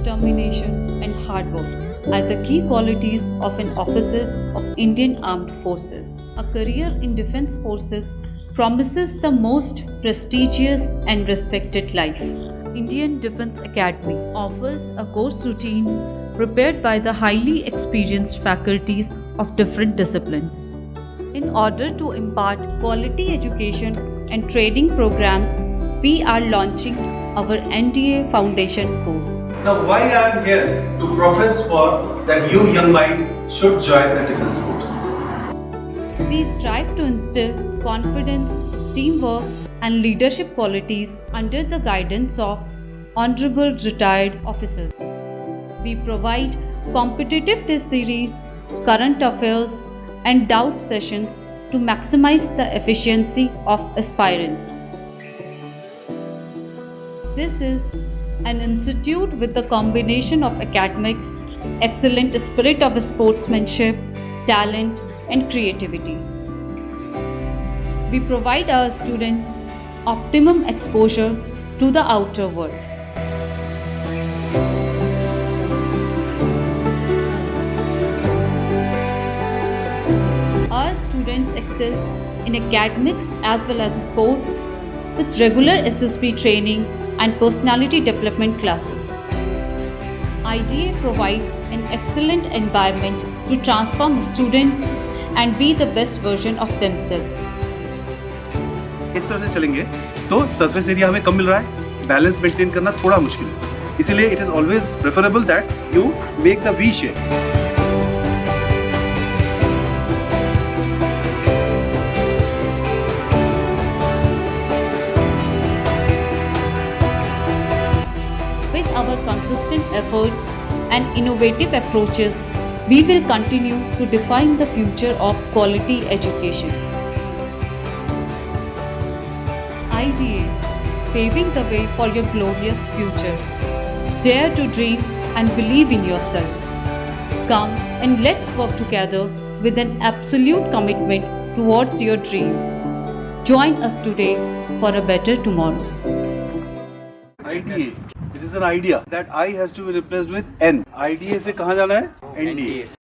determination, and hard work are the key qualities of an officer of Indian Armed Forces. A career in Defence Forces promises the most prestigious and respected life. Indian Defence Academy offers a course routine prepared by the highly experienced faculties of different disciplines. In order to impart quality education and training programs, we are launching our NDA Foundation Course. Now, why I am here to profess for that you young mind should join the Defence Force. We strive to instill confidence, teamwork, and leadership qualities under the guidance of honorable retired officers. We provide competitive test series, current affairs, and doubt sessions to maximize the efficiency of aspirants. This is an institute with the combination of academics, excellent spirit of sportsmanship, talent, and creativity. We provide our students optimum exposure to the outer world. Our students excel in academics as well as sports with regular SSB training and personality development classes. IDA provides an excellent environment to transform students and be the best version of themselves. इस तरह से चलेंगे तो surface area हमें कम मिल रहा है, balance maintain करना थोड़ा मुश्किल है, इसीलिए it is always preferable that you make the V shape. With our consistent efforts and innovative approaches, we will continue to define the future of quality education. IDA, paving the way for your glorious future. Dare to dream and believe in yourself. Come and let's work together with an absolute commitment towards your dream. Join us today for a better tomorrow. IDA, it is an idea that I has to be replaced with N. IDA से कहाँ जाना है? NDA.